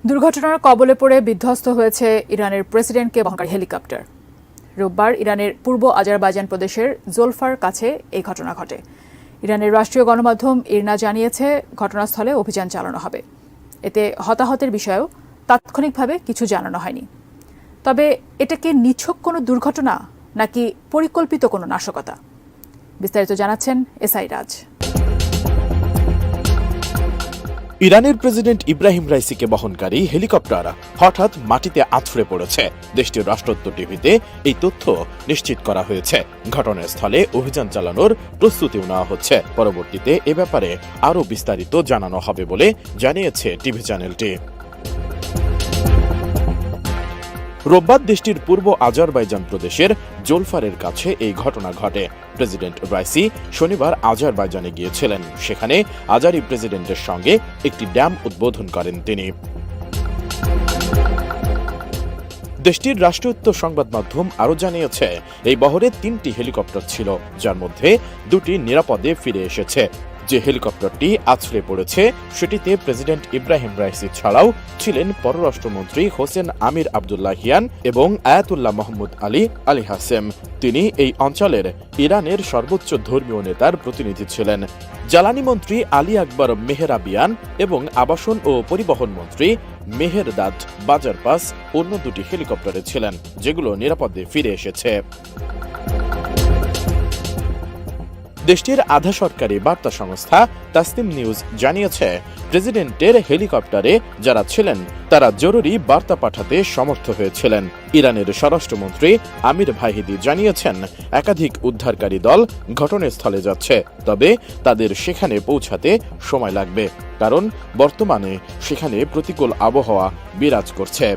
দুর্ঘটনার কবলে পড়ে বিধ্বস্ত হয়েছে ইরানের প্রেসিডেন্টকে বহনকারী হেলিকপ্টার। রোববার ইরানের পূর্ব আজারবাইজান প্রদেশের জোলফার কাছে এই ঘটনা ঘটে। ইরানের রাষ্ট্রীয় গণমাধ্যম ইরনা জানিয়েছে ঘটনাস্থলে অভিযান চালানো হবে। এতে হতাহতের বিষয়েও তাৎক্ষণিকভাবে কিছু জানানো হয়নি। তবে এটা কি নিছক কোনো দুর্ঘটনা নাকি পরিকল্পিত কোনো নাশকতা? বিস্তারিত জানাচ্ছেন এসআই রাজ। ইরানের প্রেসিডেন্ট ইব্রাহিম রাইসিকে বহনকারী হেলিকপ্টার হঠাৎ মাটিতে আছড়ে পড়েছে। দেশটির রাষ্ট্রদূত টিভিতে এই তথ্য নিশ্চিত করা হয়েছে। ঘটনাস্থলে অভিযান চালানোর প্রস্তুতিও নেওয়া হচ্ছে। পরবর্তীতে এ ব্যাপারে আরও বিস্তারিত জানানো হবে বলে জানিয়েছে টিভি চ্যানেলটি। রোববার দেশটির পূর্ব আজারবাইজান প্রদেশের জোলফারের কাছে এই ঘটনা ঘটে। প্রেসিডেন্ট রাইসি শনিবার আজারবাইজানে গিয়েছিলেন। সেখানে আজারি প্রেসিডেন্টের সঙ্গে একটি ড্যাম উদ্বোধন করেন তিনি। দেশটির রাষ্ট্রায়ত্ত সংবাদ মাধ্যম আরও জানিয়েছে এই বহরে 3টি হেলিকপ্টার ছিল, যার মধ্যে 2টি নিরাপদে ফিরে এসেছে। যে হেলিকপ্টারটি আছড়ে পড়েছে সেটিতে প্রেসিডেন্ট ইব্রাহিম রাইসি ছাড়াও ছিলেন পররাষ্ট্রমন্ত্রী হোসেন আমির আবদুল্লাহিয়ান এবং আয়াতুল্লাহ মোহাম্মদ আলী হাসেম। তিনি এই অঞ্চলের ইরানের সর্বোচ্চ ধর্মীয় নেতার প্রতিনিধি ছিলেন। জ্বালানি মন্ত্রী আলী আকবর মেহরাবিয়ান এবং আবাসন ও পরিবহন মন্ত্রী মেহেরদাদ বাজারপাস অন্য 2টি হেলিকপ্টারে ছিলেন, যেগুলো নিরাপদে ফিরে এসেছে। দেশটির আধা সরকারি বার্তা সংস্থা তাসনিম নিউজ জানিয়েছে প্রেসিডেন্টের হেলিকপ্টারে যারা ছিলেন তারা জরুরি বার্তা পাঠাতে সমর্থ হয়েছিলেন। ইরানের স্বরাষ্ট্রমন্ত্রী আমির ভাহিদি জানিয়েছেন একাধিক উদ্ধারকারী দল ঘটনাস্থলে যাচ্ছে, তবে তাদের সেখানে পৌঁছাতে সময় লাগবে, কারণ বর্তমানে সেখানে প্রতিকূল আবহাওয়া বিরাজ করছে।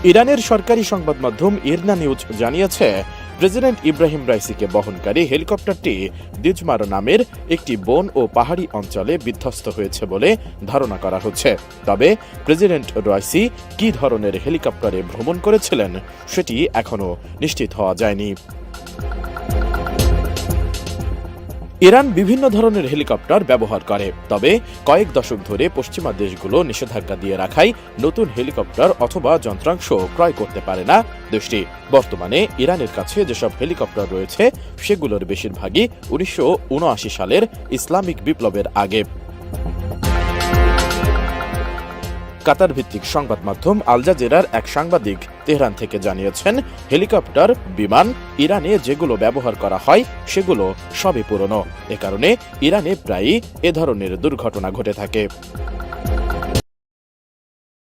ইরানের সরকারি সংবাদ মাধ্যম ইরনা নিউজ জানিয়েছে প্রেসিডেন্ট ইব্রাহিম রাইসিকে বহনকারী হেলিকপ্টারটি দিজমার নামের একটি বন ও পাহাড়ি অঞ্চলে বিধ্বস্ত হয়েছে বলে ধারণা করা হচ্ছে। তবে প্রেসিডেন্ট রাইসি কী ধরনের হেলিকপ্টারে ভ্রমণ করেছিলেন সেটি এখনও নিশ্চিত হওয়া যায়নি। ইরান বিভিন্ন ধরনের হেলিকপ্টার ব্যবহার করে, তবে কয়েক দশক ধরে পশ্চিমা দেশগুলো নিষেধাজ্ঞা দিয়ে রাখায় নতুন হেলিকপ্টার অথবা যন্ত্রাংশ ক্রয় করতে পারে না দেশটি। বর্তমানে ইরানের কাছে যেসব হেলিকপ্টার রয়েছে সেগুলোর বেশিরভাগই 1979 সালের ইসলামিক বিপ্লবের আগে। কাতার ভিত্তিক সংবাদ মাধ্যম আল জাজিরার এক সাংবাদিক তেহরান থেকে জানিয়েছেন হেলিকপ্টার, বিমান ইরানে যেগুলো ব্যবহার করা হয় সেগুলো সবই পুরনো। এ কারণে ইরানে প্রায়ই এ ধরনের দুর্ঘটনা ঘটে থাকে।